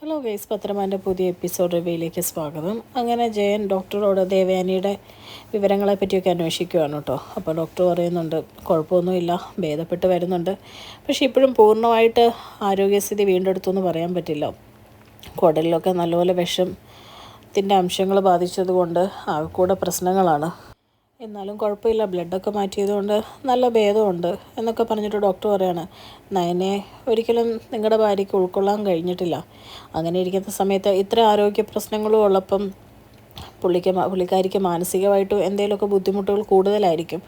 Hello guys, പത്രമാൻ്റെ പുതിയ episode റിവ്യൂയിലേക്ക് സ്വാഗതം. അങ്ങനെ ജയൻ ഡോക്ടറോട് ദേവയാനിയുടെ വിവരങ്ങളെ പറ്റിയൊക്കെ അന്വേഷിക്കുകയാണ് കേട്ടോ. അപ്പോൾ ഡോക്ടർ പറയുന്നുണ്ട് കുഴപ്പമൊന്നുമില്ല, ഭേദപ്പെട്ട് വരുന്നുണ്ട്. പക്ഷേ ഇപ്പോഴും പൂർണ്ണമായിട്ട് ആരോഗ്യസ്ഥിതി വീണ്ടെടുത്തു എന്ന് പറയാൻ പറ്റില്ല. കുടലിലൊക്കെ നല്ലപോലെ വിഷത്തിൻ്റെ അംശങ്ങൾ ബാധിച്ചതുകൊണ്ട് ആകെക്കൂടെ പ്രശ്നങ്ങളാണ്. എന്നാലും കുഴപ്പമില്ല, ബ്ലഡൊക്കെ മാറ്റിയതുകൊണ്ട് നല്ല ഭേദമുണ്ട് എന്നൊക്കെ പറഞ്ഞിട്ട് ഡോക്ടർ പറയാണ്, നയനെ ഒരിക്കലും നിങ്ങളുടെ ഭാര്യയ്ക്ക് ഉൾക്കൊള്ളാൻ കഴിഞ്ഞിട്ടില്ല. അങ്ങനെ ഇരിക്കുന്ന സമയത്ത് ഇത്ര ആരോഗ്യ പ്രശ്നങ്ങളും ഉള്ളപ്പം പുള്ളിക്കാരിക്ക് മാനസികമായിട്ടും എന്തെങ്കിലുമൊക്കെ ബുദ്ധിമുട്ടുകൾ കൂടുതലായിരിക്കും.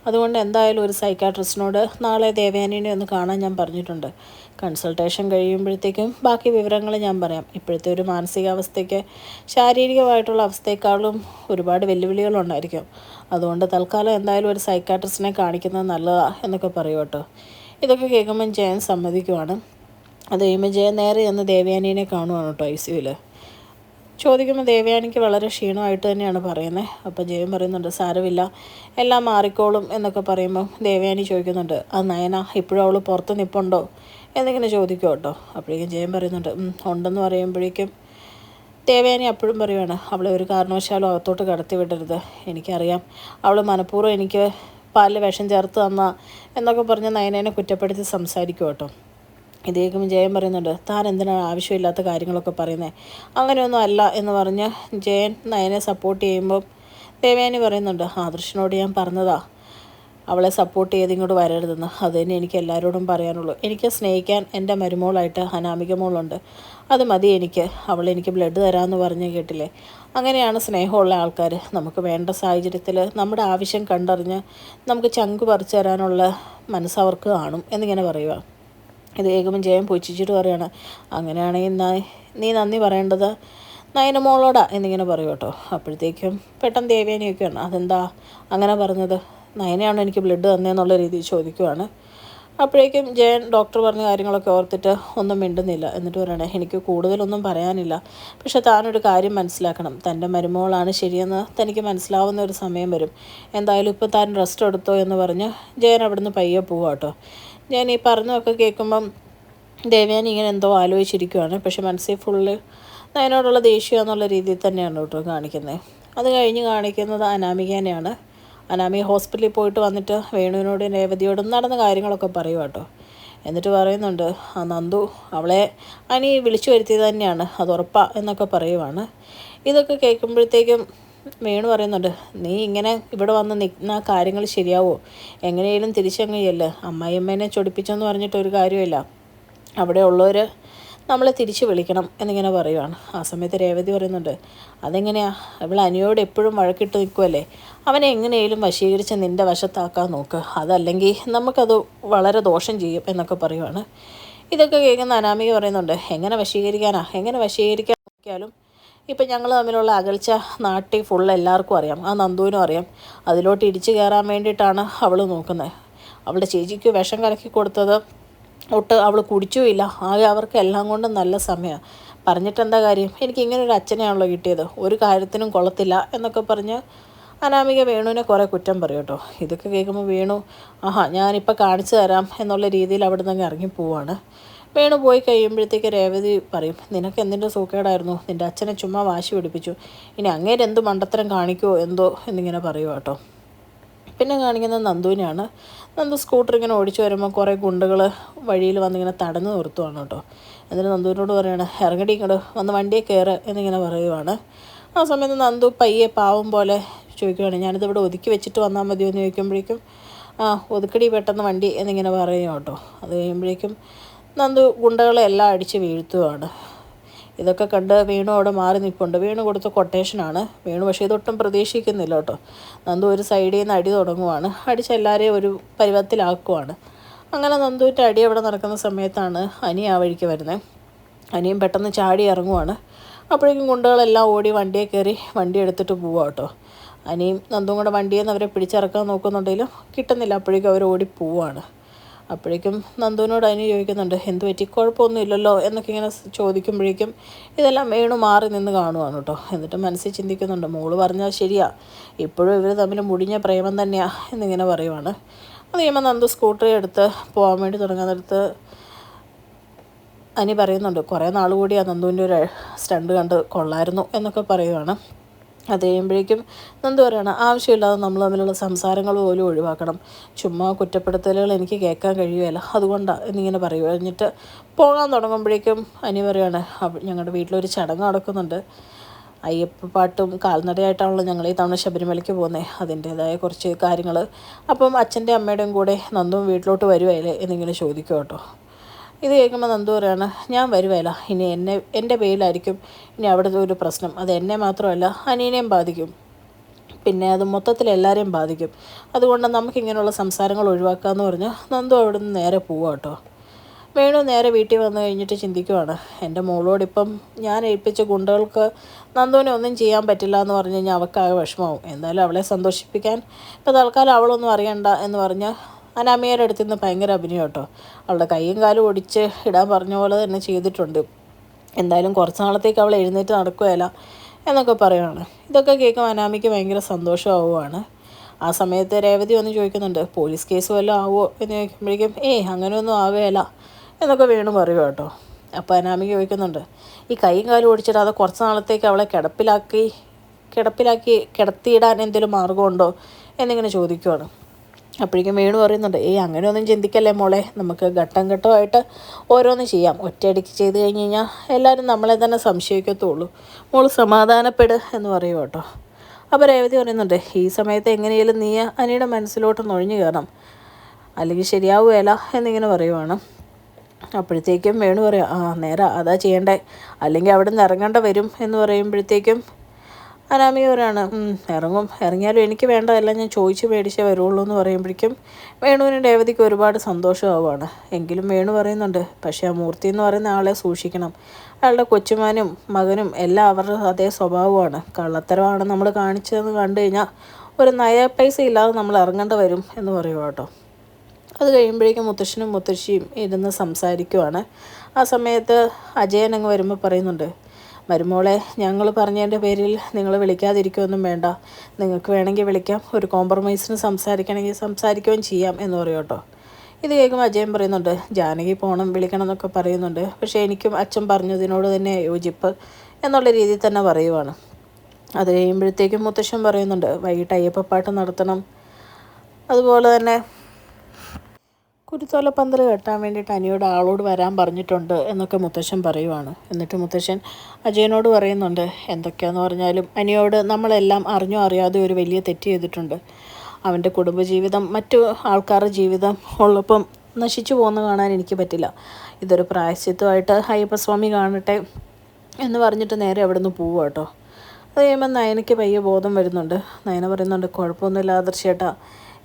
അതുകൊണ്ട് എന്തായാലും ഒരു സൈക്കാട്രിസ്റ്റിനോട് നാളെ ദേവയാനിനെ ഒന്ന് കാണാൻ ഞാൻ പറഞ്ഞിട്ടുണ്ട്. കൺസൾട്ടേഷൻ കഴിയുമ്പോഴത്തേക്കും ബാക്കി വിവരങ്ങൾ ഞാൻ പറയാം. ഇപ്പോഴത്തെ ഒരു മാനസികാവസ്ഥയ്ക്ക് ശാരീരികമായിട്ടുള്ള അവസ്ഥയെക്കാളും ഒരുപാട് വെല്ലുവിളികളുണ്ടായിരിക്കും. അതുകൊണ്ട് തൽക്കാലം എന്തായാലും ഒരു സൈക്കാട്രിസ്റ്റിനെ കാണിക്കുന്നത് നല്ലതാണ് എന്നൊക്കെ പറയും കേട്ടോ. ഇതൊക്കെ കേൾക്കുമ്പം ജയൻ സമ്മതിക്കുവാണ്. അത് കഴിയുമ്പോൾ ജയൻ നേരെ ചെന്ന് ദേവയാനീനെ കാണുവാണ് കേട്ടോ ICUവിൽ. ചോദിക്കുമ്പോൾ ദേവയാനിക്ക് വളരെ ക്ഷീണമായിട്ട് തന്നെയാണ് പറയുന്നത്. അപ്പോൾ ജയൻ പറയുന്നുണ്ട് സാരമില്ല, എല്ലാം മാറിക്കോളും എന്നൊക്കെ പറയുമ്പോൾ ദേവയാനി ചോദിക്കുന്നുണ്ട്, ആ നയന ഇപ്പോഴും അവൾ പുറത്ത് നിൽപ്പുണ്ടോ എന്നിങ്ങനെ ചോദിക്കും കേട്ടോ. അപ്പോഴേക്കും ജയൻ പറയുന്നുണ്ട് ഉണ്ടെന്ന് പറയുമ്പോഴേക്കും ദേവയാനി അപ്പോഴും പറയുവാണ്, അവളെ ഒരു കാരണവശാലും അകത്തോട്ട് കടത്തി വിടരുത്. എനിക്കറിയാം അവൾ മനഃപൂർവ്വം എനിക്ക് പാലിൽ വിഷം ചേർത്ത് തന്ന എന്നൊക്കെ പറഞ്ഞ് നയനേനെ കുറ്റപ്പെടുത്തി സംസാരിക്കും കേട്ടോ. ഇതേക്കും ജയൻ പറയുന്നുണ്ട്, താൻ എന്തിനാണ് ആവശ്യമില്ലാത്ത കാര്യങ്ങളൊക്കെ പറയുന്നത്, അങ്ങനെയൊന്നും അല്ല എന്ന് പറഞ്ഞ് ജയൻ നയനെ സപ്പോർട്ട് ചെയ്യുമ്പം ദേവയാനി പറയുന്നുണ്ട്, ആദർശിനോട് ഞാൻ പറഞ്ഞതാ അവളെ സപ്പോർട്ട് ചെയ്ത് ഇങ്ങോട്ട് വരരുതെന്ന്. അത് തന്നെ എനിക്ക് എല്ലാവരോടും പറയാനുള്ളൂ. എനിക്ക് സ്നേഹിക്കാൻ എൻ്റെ മരുമോളായിട്ട് അനാമിക മോളുണ്ട്, അത് മതി എനിക്ക്. അവളെനിക്ക് ബ്ലഡ് തരാമെന്ന് പറഞ്ഞ് കേട്ടില്ലേ. അങ്ങനെയാണ് സ്നേഹമുള്ള ആൾക്കാർ. നമുക്ക് വേണ്ട സാഹചര്യത്തിൽ നമ്മുടെ ആവശ്യം കണ്ടറിഞ്ഞ് നമുക്ക് ചങ്ക് പറിച്ചു തരാനുള്ള മനസ്സവർക്ക് കാണും എന്നിങ്ങനെ പറയുക. ഇത് കേൾക്കുമ്പോൾ ജയൻ പൊച്ചിച്ചിട്ട് പറയുകയാണ്, അങ്ങനെയാണെങ്കിൽ നീ നന്ദി പറയേണ്ടത് നയനമോളോടാ എന്നിങ്ങനെ പറയും കേട്ടോ. അപ്പോഴത്തേക്കും പെട്ടെന്ന് ദേവയാനിയൊക്കെയാണ്, അതെന്താ അങ്ങനെ പറഞ്ഞത്, നയനയാണോ എനിക്ക് ബ്ലഡ് തന്നേന്നുള്ള രീതിയിൽ ചോദിക്കുവാണ്. അപ്പോഴേക്കും ജയൻ ഡോക്ടർ പറഞ്ഞ കാര്യങ്ങളൊക്കെ ഓർത്തിട്ട് ഒന്നും മിണ്ടുന്നില്ല. എന്നിട്ട് പറയണേ, എനിക്ക് കൂടുതലൊന്നും പറയാനില്ല, പക്ഷെ താനൊരു കാര്യം മനസ്സിലാക്കണം, തൻ്റെ മരുമോളാണ് ശരിയെന്ന് തനിക്ക് മനസ്സിലാവുന്ന ഒരു സമയം വരും. എന്തായാലും ഇപ്പോൾ താൻ റെസ്റ്റ് എടുത്തോ എന്ന് പറഞ്ഞ് ജയൻ അവിടുന്ന് പയ്യെ പോവാം കേട്ടോ. ഞാൻ ഈ പറഞ്ഞതൊക്കെ കേൾക്കുമ്പം ദേവയാനി ഇങ്ങനെ എന്തോ ആലോചിച്ചിരിക്കുവാണ്. പക്ഷെ മനസ്സിൽ ഫുള്ള് അതിനോടുള്ള ദേഷ്യം എന്നുള്ള രീതിയിൽ തന്നെയാണ് കേട്ടോ കാണിക്കുന്നത്. അത് കഴിഞ്ഞ് കാണിക്കുന്നത് അനാമികേനെയാണ്. അനാമിക ഹോസ്പിറ്റലിൽ പോയിട്ട് വന്നിട്ട് വേണുവിനോടും രേവതിയോടും നടന്ന കാര്യങ്ങളൊക്കെ പറയും കേട്ടോ. എന്നിട്ട് പറയുന്നുണ്ട്, ആ നന്ദു അവളെ അനി വിളിച്ചു വരുത്തിയത് തന്നെയാണ്, അത് ഉറപ്പാ എന്നൊക്കെ പറയുവാണ്. ഇതൊക്കെ കേൾക്കുമ്പോഴത്തേക്കും വേണു പറയുന്നുണ്ട്, നീ ഇങ്ങനെ ഇവിടെ വന്ന് നിൽക്കുന്ന കാര്യങ്ങൾ ശരിയാവോ, എങ്ങനെയും തിരിച്ചങ്ങ് ചെല്ല്. അമ്മായിയമ്മേനെ ചൊടിപ്പിച്ചെന്ന് പറഞ്ഞിട്ട് ഒരു കാര്യമില്ല, അവിടെ ഉള്ളവർ നമ്മളെ തിരിച്ച് വിളിക്കണം എന്നിങ്ങനെ പറയുവാണ്. ആ സമയത്ത് രേവതി പറയുന്നുണ്ട്, അതെങ്ങനെയാ, അവൾ അനിയോട് എപ്പോഴും വഴക്കിട്ട് നിൽക്കുമല്ലേ, അവനെ എങ്ങനെയും വശീകരിച്ച് നിൻ്റെ വശത്താക്കാൻ നോക്ക്, അതല്ലെങ്കിൽ നമുക്കത് വളരെ ദോഷം ചെയ്യും എന്നൊക്കെ പറയുവാണ്. ഇതൊക്കെ കേൾക്കുന്ന അനാമിക പറയുന്നുണ്ട്, എങ്ങനെ വശീകരിക്കാൻ നോക്കിയാലും ഇപ്പം ഞങ്ങൾ തമ്മിലുള്ള അകൽച്ച നാട്ടിൽ ഫുൾ എല്ലാവർക്കും അറിയാം, ആ നന്ദുവിനും അറിയാം. അതിലോട്ട് ഇടിച്ചു കയറാൻ വേണ്ടിയിട്ടാണ് അവൾ നോക്കുന്നത്. അവളുടെ ചേച്ചിക്ക് വിഷം കലക്കി കൊടുത്തത് ഒട്ട് അവൾ കുടിച്ചുമില്ല. ആകെ അവർക്ക് എല്ലാം കൊണ്ടും നല്ല സമയമാണ്. പറഞ്ഞിട്ടെന്താ കാര്യം, എനിക്ക് ഇങ്ങനെ ഒരു അച്ഛനെയാണല്ലോ കിട്ടിയത്, ഒരു കാര്യത്തിനും കൊള്ളത്തില്ല എന്നൊക്കെ പറഞ്ഞ് അനാമിക വേണുവിനെ കുറേ കുറ്റം പറയും കേട്ടോ. ഇതൊക്കെ കേൾക്കുമ്പോൾ വേണു, ഞാനിപ്പോൾ കാണിച്ചു തരാം എന്നുള്ള രീതിയിൽ അവിടെ നിന്ന് ഇറങ്ങിപ്പോവാണ്. വേണു പോയി കഴിയുമ്പോഴത്തേക്ക് രേവതി പറയും, നിനക്ക് എന്തിൻ്റെ സൂക്കേടായിരുന്നു, നിൻ്റെ അച്ഛനെ ചുമ്മാ വാശി പിടിപ്പിച്ചു, ഇനി അങ്ങേര് എന്ത് മണ്ടത്തരം കാണിക്കുമോ എന്തോ എന്നിങ്ങനെ പറയുക കേട്ടോ. പിന്നെ കാണിക്കുന്നത് നന്ദുവിനെയാണ്. നന്ദു സ്കൂട്ടർ ഇങ്ങനെ ഓടിച്ചു വരുമ്പോൾ കുറേ ഗുണ്ടകൾ വഴിയിൽ വന്നിങ്ങനെ തടഞ്ഞു നിർത്തുവാണ് കേട്ടോ. എന്നിട്ട് നന്ദുവിനോട് പറയുകയാണ്, ഇറങ്ങടി ഇങ്ങോട്ട് വന്ന് വണ്ടിയെ കയറ് എന്നിങ്ങനെ പറയുവാണ്. ആ സമയത്ത് നന്ദു പയ്യെ പാവം പോലെ ചോദിക്കുകയാണ്, ഞാനിതിവിടെ ഒതുക്കി വെച്ചിട്ട് വന്നാൽ മതിയോ എന്ന് ചോദിക്കുമ്പോഴേക്കും ഒതുക്കടി പെട്ടെന്ന് വണ്ടി എന്നിങ്ങനെ പറയും കേട്ടോ. അത് കഴിയുമ്പോഴേക്കും നന്ദു ഗുണ്ടകളെ എല്ലാം അടിച്ച് വീഴ്ത്തുവാണ്. ഇതൊക്കെ കണ്ട് വേണു അവിടെ മാറി നിൽപ്പുണ്ട്. വേണു കൊടുത്ത കൊട്ടേഷനാണ്. വേണു പക്ഷേ ഇതൊട്ടും പ്രതീക്ഷിക്കുന്നില്ല കേട്ടോ. നന്ദു ഒരു സൈഡിൽ നിന്ന് അടി തുടങ്ങുവാണ്, അടിച്ച് എല്ലാവരെയും ഒരു പരുവത്തിലാക്കുവാണ്. അങ്ങനെ നന്ദുവിൻ്റെ അടി അവിടെ നടക്കുന്ന സമയത്താണ് അനി ആ വഴിക്ക് വരുന്നത്. അനിയും പെട്ടെന്ന് ചാടി ഇറങ്ങുവാണ്. അപ്പോഴേക്കും ഗുണ്ടകളെല്ലാം ഓടി വണ്ടിയെ കയറി വണ്ടി എടുത്തിട്ട് പോവാം കേട്ടോ. അനിയും നന്ദുവും കൂടെ വണ്ടിയിൽ നിന്ന് അവരെ പിടിച്ചിറക്കാൻ നോക്കുന്നുണ്ടെങ്കിലും കിട്ടുന്നില്ല. അപ്പോഴേക്കും അവർ ഓടി പോവാണ്. അപ്പോഴേക്കും നന്ദുവിനോട് അനി ചോദിക്കുന്നുണ്ട്, എന്ത് പറ്റി, കുഴപ്പമൊന്നും ഇല്ലല്ലോ എന്നൊക്കെ ഇങ്ങനെ ചോദിക്കുമ്പോഴേക്കും ഇതെല്ലാം വേണു മാറി നിന്ന് കാണുവാണ് കേട്ടോ. എന്നിട്ട് മനസ്സിൽ ചിന്തിക്കുന്നുണ്ട്, മോള് പറഞ്ഞാൽ ശരിയാ, ഇപ്പോഴും ഇവർ തമ്മിൽ മുടിഞ്ഞ പ്രേമം തന്നെയാണ് എന്നിങ്ങനെ പറയുവാണ്. അത് കഴിയുമ്പോൾ നന്ദു സ്കൂട്ടറി എടുത്ത് പോകാൻ വേണ്ടി തുടങ്ങാൻ നേരത്ത് അനി പറയുന്നുണ്ട് കുറേ നാൾ കൂടി ആ നന്ദുവിൻ്റെ ഒരു സ്റ്റണ്ട് കണ്ട് കൊള്ളായിരുന്നു എന്നൊക്കെ പറയുവാണ്. അത് കഴിയുമ്പോഴേക്കും നന്ദു പറയുകയാണ് ആവശ്യമില്ലാതെ നമ്മൾ തമ്മിലുള്ള സംസാരങ്ങൾ പോലും ഒഴിവാക്കണം, ചുമ്മാ കുറ്റപ്പെടുത്തലുകൾ എനിക്ക് കേൾക്കാൻ കഴിയുകയില്ല, അതുകൊണ്ടാണ് എന്നിങ്ങനെ പറയുക. എന്നിട്ട് പോകാൻ തുടങ്ങുമ്പോഴേക്കും അനി പറയുകയാണ് ഞങ്ങളുടെ വീട്ടിലൊരു ചടങ്ങ് നടക്കുന്നുണ്ട്, അയ്യപ്പ പാട്ടും കാൽനടയായിട്ടാണല്ലോ ഞങ്ങൾ ഈ തവണ ശബരിമലയ്ക്ക് പോകുന്നത്, അതിൻ്റേതായ കുറച്ച് കാര്യങ്ങൾ, അപ്പം അച്ഛൻ്റെ അമ്മയുടെയും കൂടെ നന്ദുവും വീട്ടിലോട്ട് വരുവല്ലേ എന്നിങ്ങനെ ചോദിക്കും കേട്ടോ. ഇത് കേൾക്കുമ്പോൾ നന്ദു പറയാണ് ഞാൻ വരുവല്ല, ഇനി എൻ്റെ പേരിലായിരിക്കും ഇനി അവിടുത്തെ ഒരു പ്രശ്നം, അത് എന്നെ മാത്രമല്ല അനിയനെയും ബാധിക്കും, പിന്നെ അത് മൊത്തത്തിൽ എല്ലാവരെയും ബാധിക്കും, അതുകൊണ്ട് നമുക്കിങ്ങനെയുള്ള സംസാരങ്ങൾ ഒഴിവാക്കാമെന്ന് പറഞ്ഞ് നന്ദു അവിടെ നിന്ന് നേരെ പോവുക കേട്ടോ. വേണു നേരെ വീട്ടിൽ വന്നു കഴിഞ്ഞിട്ട് ചിന്തിക്കുവാണ്, എൻ്റെ മോളോടിപ്പം ഞാൻ ഏൽപ്പിച്ച ഗുണ്ടകൾക്ക് നന്ദുവിനെ ഒന്നും ചെയ്യാൻ പറ്റില്ല എന്ന് പറഞ്ഞു കഴിഞ്ഞാൽ അവൾക്കാകെ വിഷമമാവും, എന്തായാലും അവളെ സന്തോഷിപ്പിക്കാൻ ഇപ്പോൾ തൽക്കാലം അവളൊന്നും അറിയണ്ട എന്ന് പറഞ്ഞ് അനാമിയയുടെ അടുത്ത് നിന്ന് ഭയങ്കര അഭിനയം കേട്ടോ. അവളുടെ കൈയും കാലും ഒടിച്ച് ഇടാൻ പറഞ്ഞ പോലെ തന്നെ ചെയ്തിട്ടുണ്ട്, എന്തായാലും കുറച്ച് നാളത്തേക്ക് അവൾ എഴുന്നേറ്റ് നടക്കുകയില്ല എന്നൊക്കെ പറയുകയാണ്. ഇതൊക്കെ കേൾക്കുമ്പോൾ അനാമിക്ക് ഭയങ്കര സന്തോഷമാവുകയാണ്. ആ സമയത്ത് രേവതി വന്ന് ചോദിക്കുന്നുണ്ട് പോലീസ് കേസ് വല്ലതും ആവുമോ എന്ന് ചോദിക്കുമ്പോഴേക്കും അങ്ങനെയൊന്നും ആവുകയില്ല എന്നൊക്കെ വേണു പറയുക കേട്ടോ. അപ്പോൾ അനാമിക ചോദിക്കുന്നുണ്ട് ഈ കൈയും കാലും ഓടിച്ചിട്ട് അത് കുറച്ച് നാളത്തേക്ക് അവളെ കിടത്തിയിടാൻ എന്തെങ്കിലും മാർഗമുണ്ടോ എന്നിങ്ങനെ ചോദിക്കുവാണ്. അപ്പോഴേക്കും വേണു പറയുന്നുണ്ട് അങ്ങനെയൊന്നും ചിന്തിക്കല്ലേ മോളെ, നമുക്ക് ഘട്ടം ഘട്ടമായിട്ട് ഓരോന്ന് ചെയ്യാം, ഒറ്റയടിക്ക് ചെയ്ത് കഴിഞ്ഞ് കഴിഞ്ഞാൽ എല്ലാവരും നമ്മളെ തന്നെ സംശയിക്കത്തുള്ളൂ, മോൾ സമാധാനപ്പെട് എന്ന് പറയും കേട്ടോ. അപ്പോൾ രേവതി പറയുന്നുണ്ട് ഈ സമയത്ത് എങ്ങനെയാലും നീ അനിയുടെ മനസ്സിലോട്ട് നുഴഞ്ഞു കയറണം, അല്ലെങ്കിൽ ശരിയാവുകയില്ല എന്നിങ്ങനെ പറയുവാണ്. അപ്പോഴത്തേക്കും വേണു പറയാം നേരാ അതാ ചെയ്യണ്ടേ, അല്ലെങ്കിൽ അവിടെ നിന്ന് ഇറങ്ങേണ്ട വരും എന്ന് പറയുമ്പോഴത്തേക്കും അനാമിക പറയാണ് ഇറങ്ങിയാലും എനിക്ക് വേണ്ടതല്ല, ഞാൻ ചോദിച്ച് മേടിച്ചേ വരുള്ളൂ എന്ന് പറയുമ്പോഴേക്കും വേണുവിന് രേവതിക്ക് ഒരുപാട് സന്തോഷമാവുകയാണ്. എങ്കിലും വേണു പറയുന്നുണ്ട് പക്ഷേ ആ മൂർത്തി എന്ന് പറയുന്ന ആളെ സൂക്ഷിക്കണം, അയാളുടെ കൊച്ചുമാനും മകനും എല്ലാം അവരുടെ അതേ സ്വഭാവമാണ്, കള്ളത്തരമാണ് നമ്മൾ കാണിച്ചതെന്ന് കണ്ടു കഴിഞ്ഞാൽ ഒരു നയ പൈസ ഇല്ലാതെ നമ്മൾ ഇറങ്ങേണ്ട വരും എന്ന് പറയുക കേട്ടോ. അത് കഴിയുമ്പോഴേക്കും മുത്തശ്ശനും മുത്തശ്ശിയും ഇരുന്ന് സംസാരിക്കുവാണ്. ആ സമയത്ത് അജയൻ അങ്ങ് വരുമ്പോൾ പറയുന്നുണ്ട് മരുമോളെ ഞങ്ങൾ പറഞ്ഞതിൻ്റെ പേരിൽ നിങ്ങൾ വിളിക്കാതിരിക്കുകയൊന്നും വേണ്ട, നിങ്ങൾക്ക് വേണമെങ്കിൽ വിളിക്കാം, ഒരു കോംപ്രമൈസിന് സംസാരിക്കണമെങ്കിൽ സംസാരിക്കുകയും ചെയ്യാം എന്ന് പറയും കേട്ടോ. ഇത് കേൾക്കുമ്പോൾ അജയൻ പറയുന്നുണ്ട് ജാനകി പോകണം വിളിക്കണം എന്നൊക്കെ പറയുന്നുണ്ട്, പക്ഷേ എനിക്കും അച്ഛൻ പറഞ്ഞതിനോട് തന്നെ യോജിപ്പ് എന്നുള്ള രീതിയിൽ തന്നെ പറയുവാണ്. അത് കഴിയുമ്പോഴത്തേക്കും മുത്തശ്ശൻ പറയുന്നുണ്ട് വൈകിട്ട് അയ്യപ്പപ്പാട്ട് നടത്തണം, അതുപോലെ തന്നെ കുരുത്തോലപ്പന്തൽ കെട്ടാൻ വേണ്ടിയിട്ട് അനിയോട് ആളോട് വരാൻ പറഞ്ഞിട്ടുണ്ട് എന്നൊക്കെ മുത്തശ്ശൻ പറയുവാണ്. എന്നിട്ട് മുത്തശ്ശൻ അജയനോട് പറയുന്നുണ്ട് എന്തൊക്കെയാണെന്ന് പറഞ്ഞാലും അനിയോട് നമ്മളെല്ലാം അറിഞ്ഞോ അറിയാതെ ഒരു വലിയ തെറ്റ് ചെയ്തിട്ടുണ്ട്, അവൻ്റെ കുടുംബജീവിതം മറ്റു ആൾക്കാരുടെ ജീവിതം ഉള്ളപ്പം നശിച്ചു പോകുന്ന കാണാൻ എനിക്ക് പറ്റില്ല, ഇതൊരു പ്രായശ്ചിത്തമായിട്ട് അയ്യപ്പസ്വാമി കാണട്ടെ എന്ന് പറഞ്ഞിട്ട് നേരെ അവിടെ നിന്ന് പോവുക കേട്ടോ. അത് കഴിയുമ്പോൾ നയനയ്ക്ക് പയ്യെ ബോധം വരുന്നുണ്ട്. നയന പറയുന്നുണ്ട് കുഴപ്പമൊന്നുമില്ല ആദർശേട്ടാ,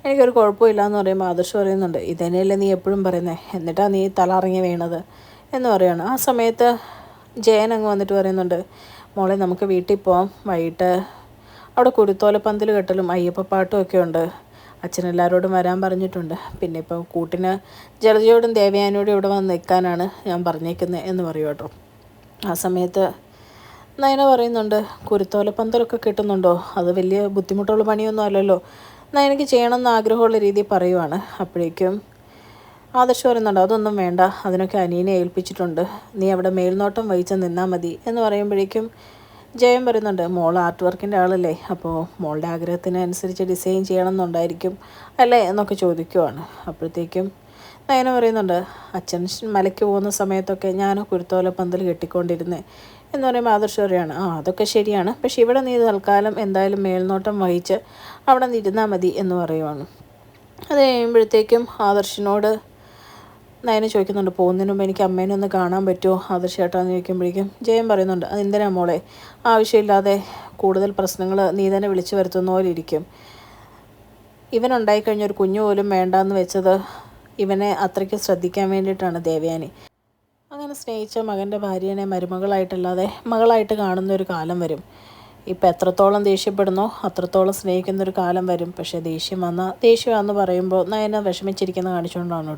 എനിക്കൊരു കുഴപ്പമില്ല എന്ന് പറയുമ്പോൾ ആദർശ് പറയുന്നുണ്ട് ഇതന്നെയല്ലേ നീ എപ്പോഴും പറയുന്നത്, എന്നിട്ടാണ് നീ തലറങ്ങി വീണത് എന്ന് പറയുകയാണ്. ആ സമയത്ത് ജയൻ അങ്ങ് വന്നിട്ട് പറയുന്നുണ്ട് മോളെ നമുക്ക് വീട്ടിൽ പോവാം, വൈകിട്ട് അവിടെ കുരുത്തോലപ്പന്തൽ കെട്ടലും അയ്യപ്പപ്പാട്ടും ഒക്കെ ഉണ്ട്, അച്ഛനെല്ലാവരോടും വരാൻ പറഞ്ഞിട്ടുണ്ട്, പിന്നെ ഇപ്പോൾ കൂട്ടിന് ജലജയോടും ദേവയാനിയോടും ഇവിടെ വന്ന് നിൽക്കാനാണ് ഞാൻ പറഞ്ഞേക്കുന്നത് എന്ന് പറയും കേട്ടോ. ആ സമയത്ത് നയന പറയുന്നുണ്ട് കുരുത്തോലപ്പന്തലൊക്കെ കിട്ടുന്നുണ്ടോ, അത് വലിയ ബുദ്ധിമുട്ടുള്ള പണിയൊന്നും അല്ലല്ലോ, നയനയ്ക്ക് ചെയ്യണമെന്ന് ആഗ്രഹമുള്ള രീതിയിൽ പറയുവാണ്. അപ്പോഴേക്കും ആദർശ് പറയുന്നുണ്ട് അതൊന്നും വേണ്ട, അതിനൊക്കെ അനിയനെ ഏൽപ്പിച്ചിട്ടുണ്ട്, നീ അവിടെ മേൽനോട്ടം വഹിച്ച് നിന്നാൽ മതി എന്ന് പറയുമ്പോഴേക്കും ജയൻ പറയുന്നുണ്ട് മോൾ ആർട്ട് വർക്കിൻ്റെ ആളല്ലേ, അപ്പോൾ മോളുടെ ആഗ്രഹത്തിനനുസരിച്ച് ഡിസൈൻ ചെയ്യണമെന്നുണ്ടായിരിക്കും അല്ലേ എന്നൊക്കെ ചോദിക്കുവാണ്. അപ്പോഴത്തേക്കും നയന പറയുന്നുണ്ട് അച്ഛൻ മലയ്ക്ക് പോകുന്ന സമയത്തൊക്കെ ഞാൻ കുരുത്തോലപ്പന്തൽ കെട്ടിക്കൊണ്ടിരുന്നേ എന്ന് പറയുമ്പോൾ ആദർശ് പറയുകയാണ് അതൊക്കെ ശരിയാണ്, പക്ഷെ ഇവിടെ നീ തൽക്കാലം എന്തായാലും മേൽനോട്ടം വഹിച്ച് അവിടെ നിന്നിരുന്നാൽ മതി എന്ന് പറയുവാണ്. അത് കഴിയുമ്പോഴത്തേക്കും ആദർശിനോട് നയന ചോദിക്കുന്നുണ്ട് പോകുന്നതിന് മുമ്പ് എനിക്ക് അമ്മേനെ ഒന്ന് കാണാൻ പറ്റുമോ ആദർശ് ചേട്ടാന്ന് ചോദിക്കുമ്പോഴേക്കും ജയൻ പറയുന്നുണ്ട് അതെന്തിനാ മോളെ, ആവശ്യമില്ലാതെ കൂടുതൽ പ്രശ്നങ്ങൾ നീ തന്നെ വിളിച്ചു വരുത്തുന്ന പോലെ ഇരിക്കും, ഇവനുണ്ടായിക്കഴിഞ്ഞ ഒരു കുഞ്ഞു പോലും വേണ്ടാന്ന് വെച്ചത് ഇവനെ അത്രയ്ക്ക് ശ്രദ്ധിക്കാൻ വേണ്ടിയിട്ടാണ് ദേവയാനി. അങ്ങനെ സ്നേഹിച്ച മകൻ്റെ ഭാര്യനെ മരുമകളായിട്ടല്ലാതെ മകളായിട്ട് കാണുന്നൊരു കാലം വരും, ഇപ്പം എത്രത്തോളം ദേഷ്യപ്പെടുന്നോ അത്രത്തോളം സ്നേഹിക്കുന്നൊരു കാലം വരും, പക്ഷേ ദേഷ്യമാണെന്ന് പറയുമ്പോൾ നയന വിഷമിച്ചിരിക്കുന്ന കാണിച്ചുകൊണ്ടാണ്